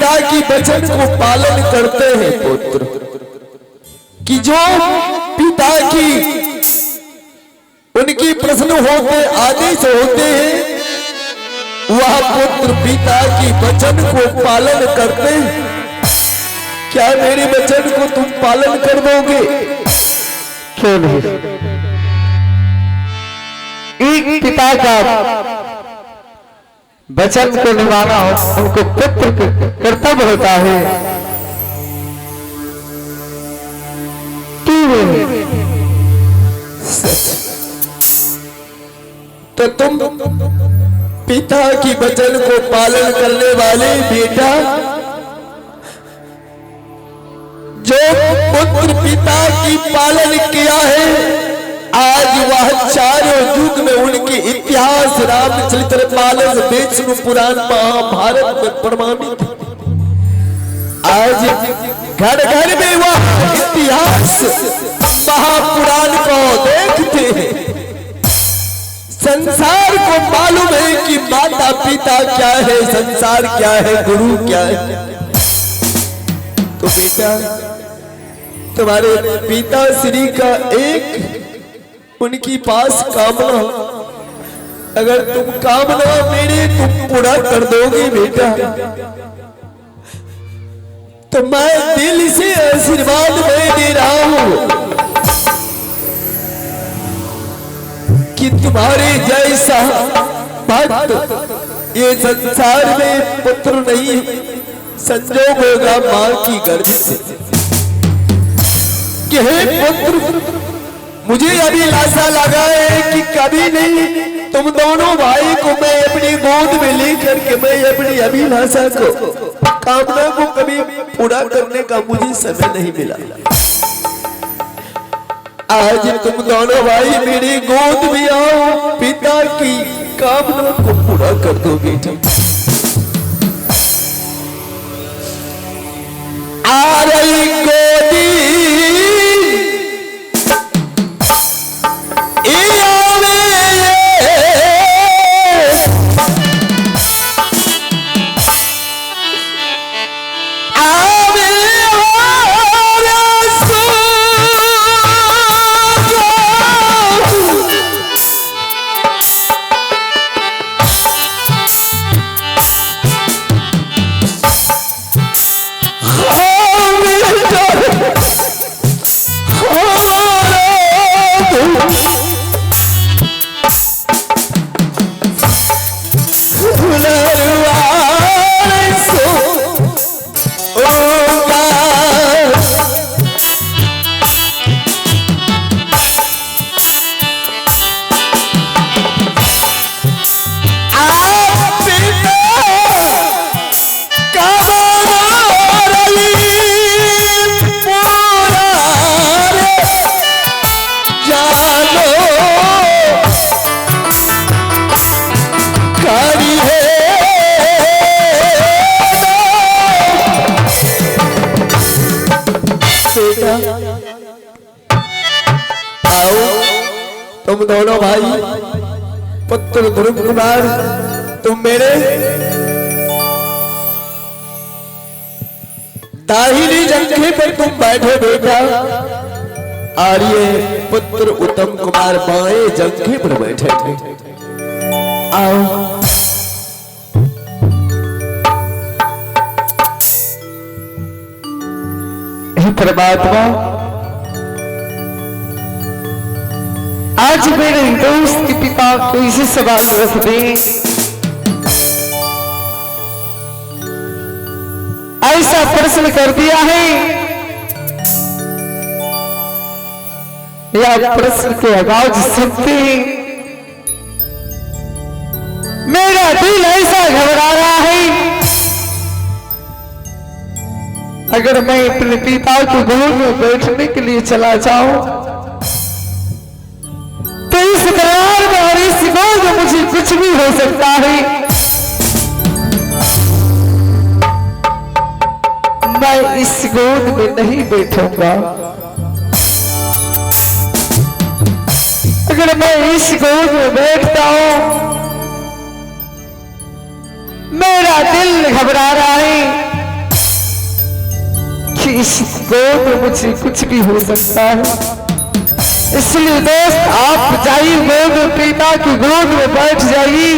पिता की वचन को पालन करते हैं पुत्र, कि जो पिता की उनकी प्रश्न होते आदेश होते हैं, वह पुत्र पिता की वचन को पालन करते हैं। क्या मेरे वचन को तुम पालन कर दोगे? क्यों नहीं? एक पिता का वचन को निभाना उनको पुत्र कर्तव्य होता है। तो तुम पिता की वचन को पालन करने वाले बेटा, जो पुत्र पिता की पालन किया है, आज वह चारों युग में उनके इतिहास रामचरितमानस, विष्णु पुराण, महाभारत में प्रमाणित है। आज घर घर में वह इतिहास महापुराण को देखते हैं। संसार को मालूम है कि माता पिता क्या है, संसार क्या है, गुरु क्या है। तो बेटा, तुम्हारे पिता श्री का एक उनकी पास कामना, अगर तुम कामना मेरे तुम पूरा कर दोगे बेटा, तो मैं दिल से आशीर्वाद में दे रहा हूं कि तुम्हारे जैसा भक्त ये संसार में पुत्र नहीं संजोग होगा मां की गर्भ से। कि हे पुत्र, मुझे अभिलाषा लगा है कि कभी नहीं तुम दोनों भाई को मैं अपनी गोद में लेकर के मैं अपनी अभिलाषा को, कामना को कभी पूरा करने का मुझे समय नहीं मिला। आज तुम दोनों भाई मेरी गोद में आओ, पिता की कामना को पूरा कर दो बेटा। आ रही गोदी तुम दोनों भाई पुत्र ध्रुव कुमार, तुम मेरे दाहिनी जंघे पर तुम बैठे बेटा, और ये पुत्र उत्तम कुमार बाएं जंघे पर बैठे थे। आओ परमात्मा, आज मेरे दोस्त के पिता को इसी सवाल रख दे। ऐसा प्रश्न कर दिया है, या प्रश्न के आवाज सुनते मेरा दिल ऐसा घबरा रहा है, अगर मैं अपने पिता की गोद में बैठने के लिए चला जाऊं तो इस दरार में और इस गोद में मुझे कुछ भी हो सकता है। मैं इस गोद में नहीं बैठूंगा। अगर मैं इस गोद में बैठता हूं, मेरा दिल घबरा रहा है, इस गोद में मुझे कुछ भी हो सकता है। इसलिए दोस्त आप जाइए गोद में, पिता की गोद में बैठ जाइए,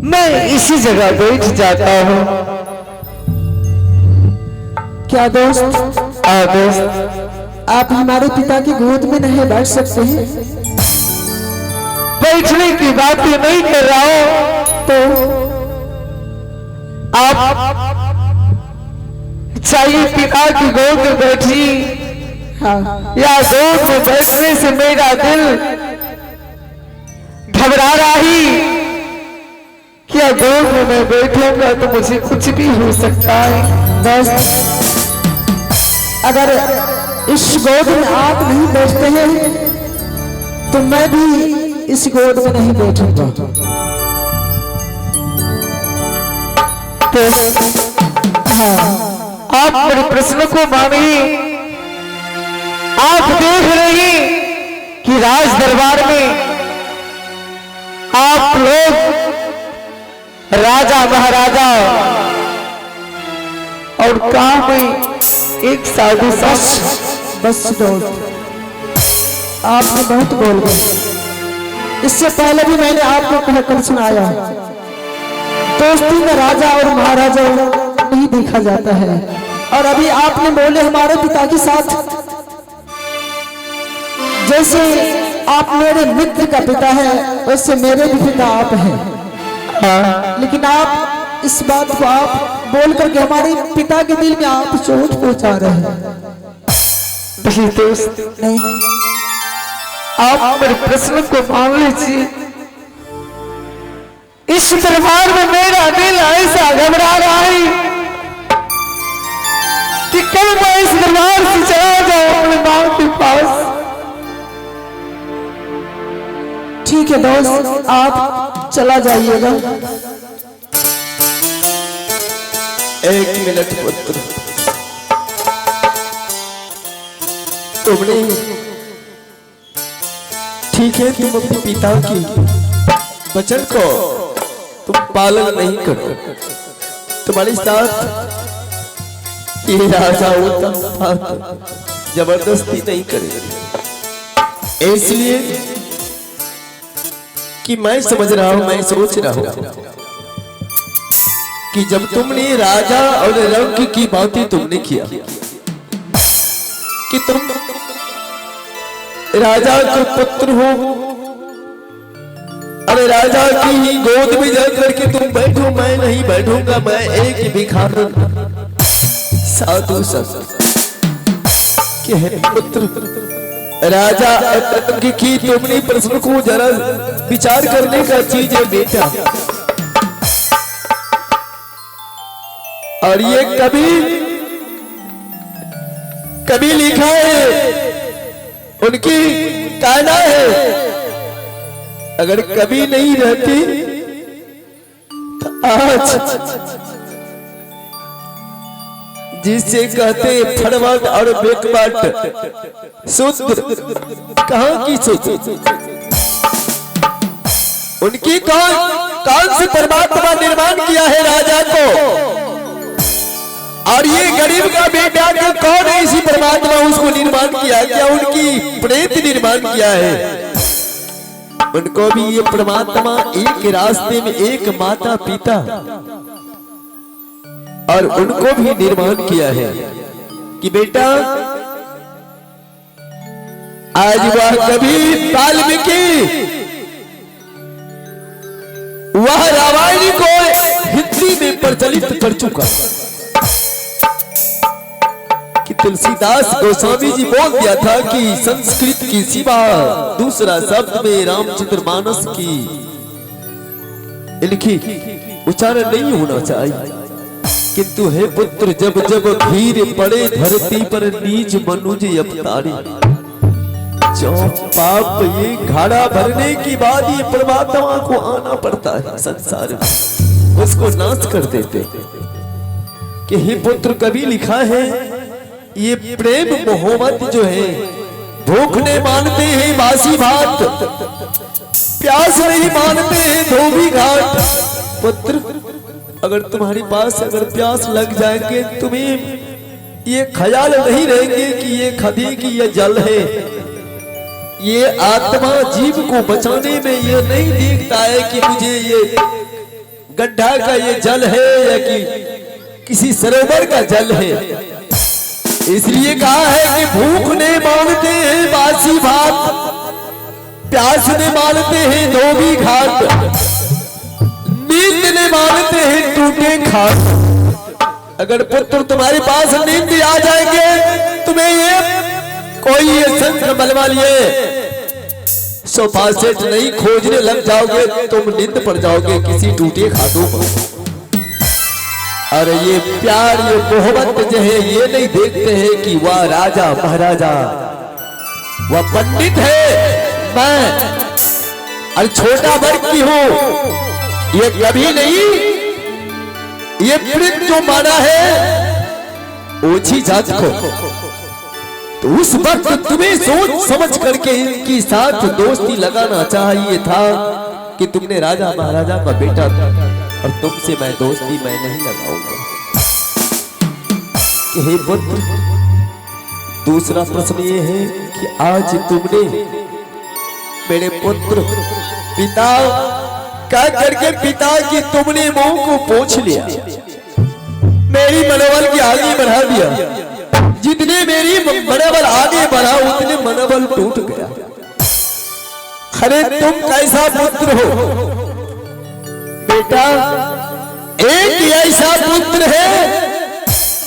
मैं इसी जगह बैठ जाता हूँ। क्या दोस्त? दोस्त आप हमारे पिता की गोद में नहीं बैठ सकते हैं? बैठने की बात नहीं कर रहा हूं, तो आप चाहिए पिता की गोद में बैठिए, हाँ, या गोद में बैठने से मेरा दिल घबरा रहा ही, क्या गोद में मैं बैठूंगा तो मुझे कुछ भी हो सकता है। दोस्त, अगर इस गोद में आप नहीं बैठते हैं तो मैं भी इस गोद में नहीं बैठूंगा। तो आप मेरे प्रश्न को मानिए। आप देख रहे हैं कि राज दरबार में आप लोग राजा महाराजा और काम में एक साधु बस दोस्त, आपने बहुत बोल गए। इससे पहले भी मैंने आपको कहकर सुनाया, दोस्ती में राजा और महाराजा नहीं देखा जाता है। और अभी आपने बोले हमारे पिता के साथ, जैसे आप मेरे मित्र का पिता है वैसे मेरे भी पिता आप हैं। लेकिन आप इस बात को आप बोल करके हमारे पिता के दिल में आप चोट पहुंचा रहे हैं। दोस्त नहीं, आप मेरे प्रश्न को मान लीजिए। इस दरबार में मेरा दिल ऐसा घबरा रहा है कि कल मैं इस दरबार से चला जाऊं अपने मां के पास। ठीक है दोस्त, आप चला जाइएगा। एक मिनट पुत्र, तुमने ठीक है, तुम अपने पिता की वचन को तुम पालन नहीं करो। तुम्हारे साथ ये राजा होता जबरदस्ती नहीं करेगा, इसलिए कि मैं समझ रहा हूं, मैं सोच रहा हूं कि जब तुमने राजा और रंग की बातें तुमने किया कि तुम राजा के पुत्र हो, अरे राजा की ही गोद में जाकर के तुम बैठो, मैं नहीं बैठूंगा, मैं एक भिखारी साधु संत के है पुत्र। राजा रंग की तुमने प्रश्न को जरा विचार करने का चीज है बेटा। और ये कभी लिखा है, उनकी कायदा है, अगर कभी नहीं रहती तो आज जिसे कहते फड़वट और बेकबाट शूद्र, कहां की सोच, उनकी कौन से परमात्मा निर्माण किया है राजा को, और ये गरीब का बेटा का कौन है इसी परमात्मा उसको निर्माण किया, क्या उनकी प्रेत निर्माण किया है? उनको भी ये परमात्मा एक रास्ते में एक माता पिता और उनको भी निर्माण किया है कि बेटा आज वह कभी वाल्मीकि वह रामायण को हिंदी में प्रचलित कर चुका कि तुलसीदास गोस्वामी जी बोल दिया था कि संस्कृत की सिवा दूसरा शब्द में रामचंद्र मानस की लिखी उच्चारण नहीं होना चाहिए, किंतु हे पुत्र जब जब धीर पड़े धरती पर नीज मनुज अवतारी, जो पाप ये घाड़ा भरने की बाद ये परमात्मा को आना पड़ता है संसार में, उसको नाश कर देते कि हे पुत्र कभी लिखा है ये प्रेम मोहब्बत जो है भूखने मानते हैं बासी भात, प्यास नहीं मानते हैं धोबी घाट। पुत्र अगर तुम्हारे पास अगर प्यास लग जाएंगे तुम्हें ये ख्याल नहीं रहेंगे कि ये खदी की ये जल है। ये आत्मा जीव को बचाने में ये नहीं देखता है कि मुझे ये गड्ढा का ये जल है या कि किसी सरोवर का जल है। इसलिए कहा है कि भूख ने मानते हैं बासी भात, प्यास ने मानते हैं धोबी घाट, नींद ने मानते हैं टूटे खाट। अगर पुत्र तुम्हारे पास नींद आ जाएंगे, तुम्हें ये कोई ये संत बलवा लिए सोफा सेट नहीं खोजने लग जाओगे, तुम नींद पड़ जाओगे किसी टूटे खाटों पर। और ये प्यार ये मोहब्बत जो है ये नहीं देखते हैं कि वह राजा महाराजा वह पंडित है, मैं और छोटा वर्ग की हूं, ये कभी नहीं। ये प्रीत जो माना है ऊंची जात को, तो उस वक्त तुम्हें सोच समझ करके इनके साथ दोस्ती लगाना चाहिए था कि तुमने राजा महाराजा का बेटा था और तुमसे मैं दोस्ती मैं नहीं लगाऊंगा। हे पुत्र, दूसरा प्रश्न ये है कि आज तुमने मेरे पुत्र पिता कह करके पिता की तुमने मुंह को पोंछ लिया, मेरी मनोबल की आगे बढ़ा दिया। जितने मेरी मनोबल आगे बढ़ा उतने मनोबल टूट गया। अरे तुम कैसा पुत्र हो बेटा? एक ऐसा पुत्र है